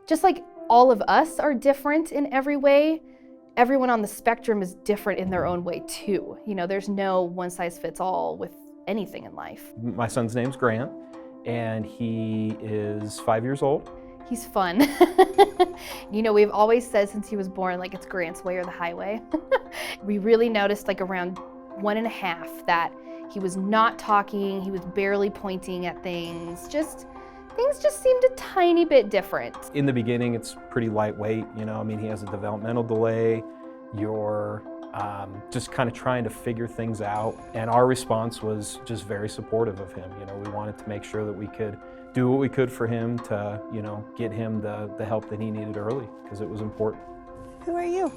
just like all of us are different in every way, everyone on the spectrum is different in their own way too. You know, there's no one size fits all with anything in life. My son's name's Grant, and he is 5 years old. He's fun. You know, we've always said since he was born, like, it's Grant's way or the highway. We really noticed like around 1.5 that he was not talking, he was barely pointing at things, things just seemed a tiny bit different. In the beginning, it's pretty lightweight, you know, I mean, he has a developmental delay. You're just kind of trying to figure things out. And our response was just very supportive of him. You know, we wanted to make sure that we could do what we could for him to, you know, get him the help that he needed early, because it was important. Who are you?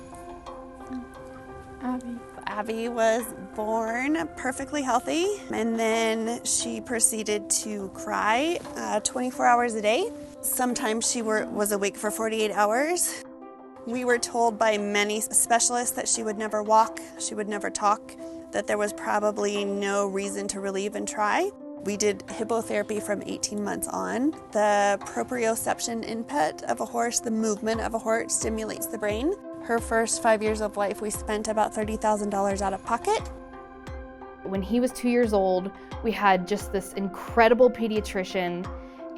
Abby. Abby was born perfectly healthy, and then she proceeded to cry 24 hours a day. Sometimes she was awake for 48 hours. We were told by many specialists that she would never walk, she would never talk, that there was probably no reason to really even try. We did hippotherapy from 18 months on. The proprioception input of a horse, the movement of a horse, stimulates the brain. Her first 5 years of life, we spent about $30,000 out of pocket. When he was 2 years old, we had just this incredible pediatrician,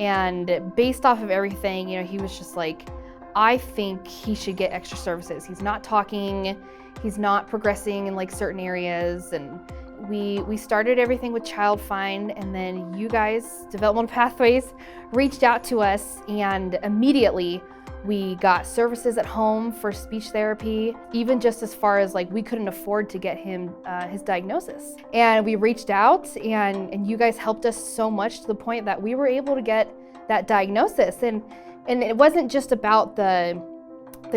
and based off of everything, you know, he was just like, I think he should get extra services. He's not talking, he's not progressing in like certain areas, and we started everything with Child Find, and then you guys, Developmental Pathways, reached out to us, and immediately we got services at home for speech therapy, even just as far as like we couldn't afford to get him his diagnosis. And we reached out, and you guys helped us so much to the point that we were able to get that diagnosis. And it wasn't just about the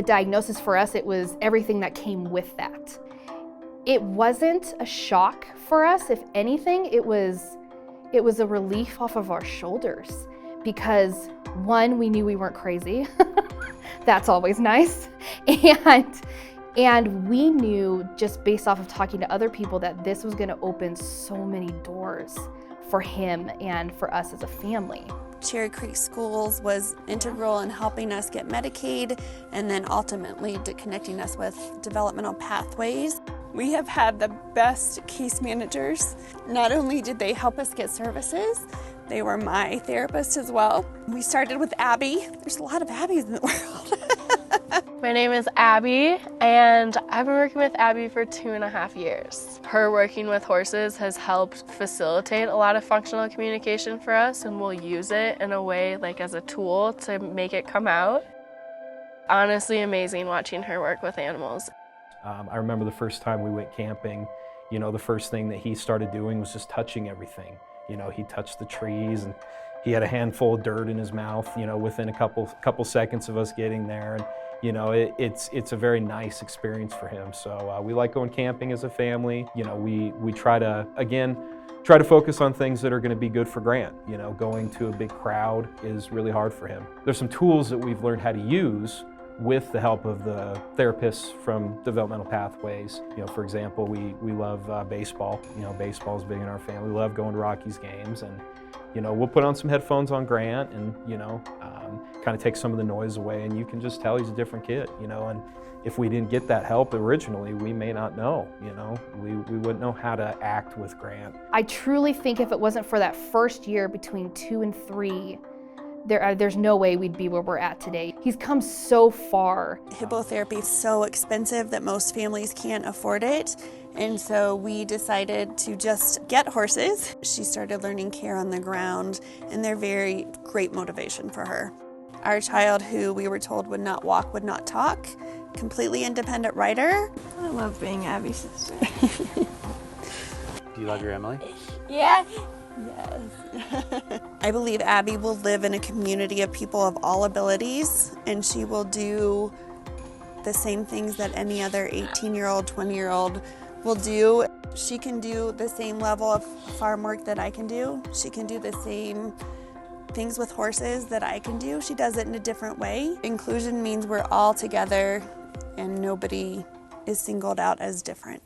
diagnosis for us, it was everything that came with that. It wasn't a shock for us. If anything, it was a relief off of our shoulders, because one, we knew we weren't crazy. That's always nice. And we knew, just based off of talking to other people, that this was gonna open so many doors for him and for us as a family. Cherry Creek Schools was integral in helping us get Medicaid, and then ultimately connecting us with Developmental Pathways. We have had the best case managers. Not only did they help us get services, they were my therapist as well. We started with Abby. There's a lot of Abbys in the world. My name is Abby, and I've been working with Abby for 2.5 years. Her working with horses has helped facilitate a lot of functional communication for us, and we'll use it in a way like as a tool to make it come out. Honestly amazing watching her work with animals. I remember the first time we went camping, you know, the first thing that he started doing was just touching everything. You know, he touched the trees, and he had a handful of dirt in his mouth, you know, within a couple seconds of us getting there. And, you know, it's a very nice experience for him. So we like going camping as a family. You know, we try to focus on things that are going to be good for Grant. You know, going to a big crowd is really hard for him. There's some tools that we've learned how to use with the help of the therapists from Developmental Pathways. You know, for example, we love baseball. You know, baseball's big in our family. We love going to Rockies games, and, you know, we'll put on some headphones on Grant and, you know, kind of take some of the noise away, and you can just tell he's a different kid, you know. And if we didn't get that help originally, we may not know, you know. We wouldn't know how to act with Grant. I truly think if it wasn't for that first year between 2 and 3, there's no way we'd be where we're at today. He's come so far. Hippotherapy is so expensive that most families can't afford it. And so we decided to just get horses. She started learning care on the ground, and they're very great motivation for her. Our child, who we were told would not walk, would not talk, completely independent rider. I love being Abby's sister. Do you love your Emily? Yeah. Yes. I believe Abby will live in a community of people of all abilities, and she will do the same things that any other 18-year-old, 20-year-old will do. She can do the same level of farm work that I can do. She can do the same things with horses that I can do. She does it in a different way. Inclusion means we're all together and nobody is singled out as different.